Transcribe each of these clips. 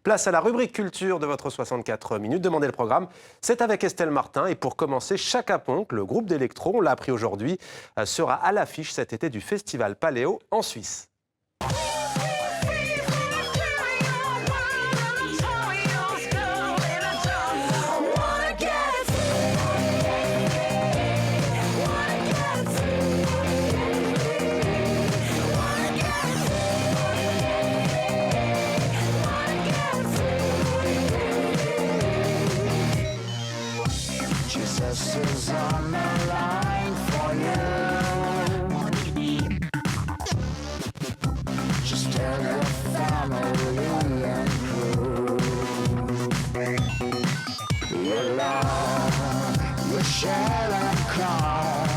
Place à la rubrique culture de votre 64 minutes. Demandez le programme. C'est avec Estelle Martin. Et pour commencer, Chaka Ponk, le groupe d'électro, on l'a appris aujourd'hui, sera à l'affiche cet été du Festival Paléo en Suisse. Is on the line for you. Just tell your family and crew your love, your share and calm.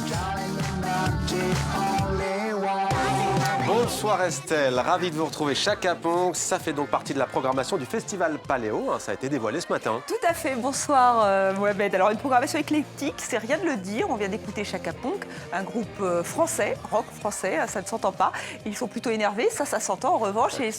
Darling, you're not the only one. Bonsoir Estelle, ravi de vous retrouver. Chaka Ponk, ça fait donc partie de la programmation du Festival Paléo, ça a été dévoilé ce matin. Tout à fait, bonsoir Mohamed. Alors une programmation éclectique, c'est rien de le dire, on vient d'écouter Chaka Ponk, un groupe français, rock français, ça ne s'entend pas. Ils sont plutôt énervés, ça s'entend en revanche, et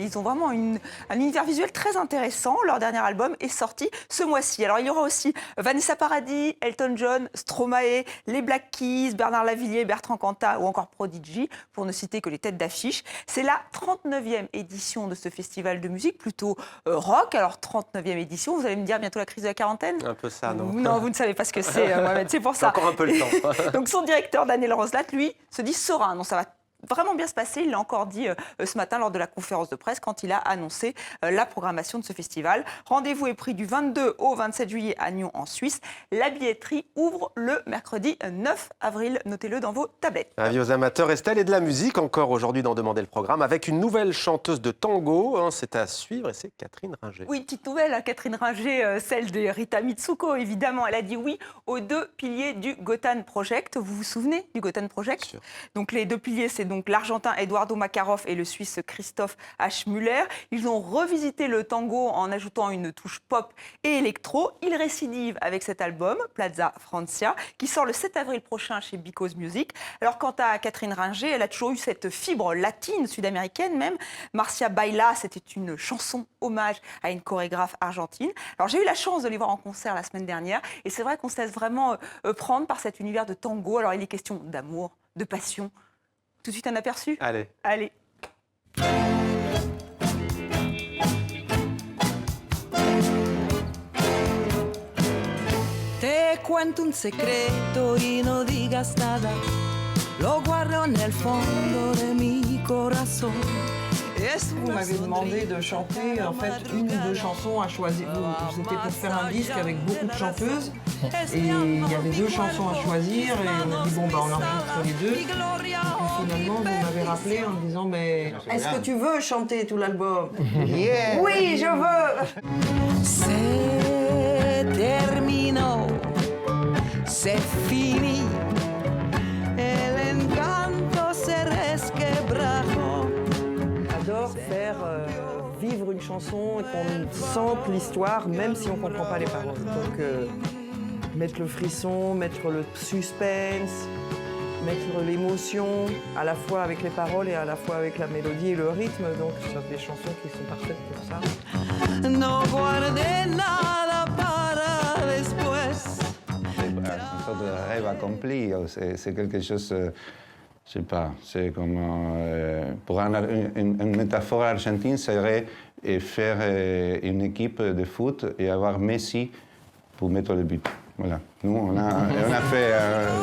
ils ont vraiment un univers visuel très intéressant. Leur dernier album est sorti ce mois-ci. Alors il y aura aussi Vanessa Paradis, Elton John, Stromae, les Black Keys, Bernard Lavilliers, Bertrand Cantat ou encore Prodigy, pour ne citer que les têtes d'affiche. C'est la 39e édition de ce festival de musique, plutôt rock. Alors 39e édition, vous allez me dire bientôt la crise de la quarantaine ? Un peu ça, non ? Non, vous ne savez pas ce que c'est, Mohamed, c'est pour ça. Encore un peu le temps. Donc son directeur, Daniel Roslat, lui, se dit serein. Non, ça va vraiment bien se passer. Il l'a encore dit ce matin lors de la conférence de presse quand il a annoncé la programmation de ce festival. Rendez-vous est pris du 22 au 27 juillet à Nyon en Suisse. La billetterie ouvre le mercredi 9 avril. Notez-le dans vos tablettes. Avis aux amateurs, Estelle, et de la musique encore aujourd'hui dans Demander le programme avec une nouvelle chanteuse de tango. C'est à suivre et c'est Catherine Ringer. Oui, petite nouvelle, Catherine Ringer, celle de Rita Mitsuko, évidemment. Elle a dit oui aux 2 piliers du Gotan Project. Vous vous souvenez du Gotan Project ? Donc les 2 piliers, c'est donc l'Argentin Eduardo Makarov et le Suisse Christoph H. Müller. Ils ont revisité le tango en ajoutant une touche pop et électro. Ils récidivent avec cet album, Plaza Francia, qui sort le 7 avril prochain chez Because Music. Alors quant à Catherine Ringer, elle a toujours eu cette fibre latine, sud-américaine même. Marcia Baila, c'était une chanson hommage à une chorégraphe argentine. Alors j'ai eu la chance de les voir en concert la semaine dernière et c'est vrai qu'on se laisse vraiment prendre par cet univers de tango. Alors il est question d'amour, de passion. Tout de suite un aperçu ? Allez. Allez. Te cuento un secreto y no digas nada. Lo guardo en el fondo de mi corazón. Vous m'avez demandé de chanter en fait 1 ou 2 chansons à choisir. C'était pour faire un disque avec beaucoup de chanteuses et il y avait 2 chansons à choisir et on a dit bon on enregistre les 2. Et puis finalement vous m'avez rappelé en me disant mais est-ce que tu veux chanter tout l'album? Yeah. Oui, je veux. Se terminó, se fini, el encanto se resquebrajó. J'adore faire vivre une chanson et qu'on sente l'histoire même si on ne comprend pas les paroles. Donc mettre le frisson, mettre le suspense, mettre l'émotion à la fois avec les paroles et à la fois avec la mélodie et le rythme. Donc ce sont des chansons qui sont parfaites pour ça. No guardé nada para después. Une sorte de rêve accompli, c'est quelque chose, je sais pas, c'est comme, pour une métaphore argentine, serait faire une équipe de foot et avoir Messi pour mettre le but. Voilà. Nous, on a fait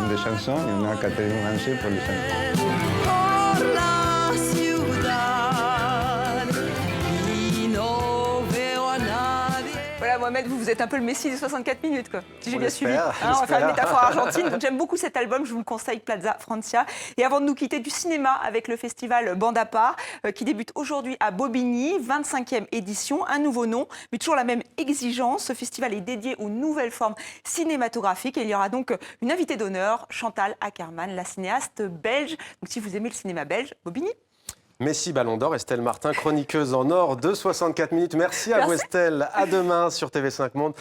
des chansons et on a Catherine Ringer pour les chansons. Por la ciudad y no veo a nadie. Voilà, Mohamed, vous êtes un peu le Messi des 64 minutes, quoi. Si j'ai On bien suivi. l'espère, On va faire une j'espère. métaphore argentine. Donc, j'aime beaucoup cet album, je vous le conseille, Plaza Francia. Et avant de nous quitter, du cinéma avec le festival Bande à part, qui débute aujourd'hui à Bobigny, 25e édition, un nouveau nom, mais toujours la même exigence. Ce festival est dédié aux nouvelles formes cinématographiques. Et il y aura donc une invitée d'honneur, Chantal Akerman, la cinéaste belge. Donc si vous aimez le cinéma belge, Bobigny. Messi, Ballon d'Or, Estelle Martin, chroniqueuse en or de 64 minutes. Merci à vous Merci. Estelle. À demain sur TV5 Monde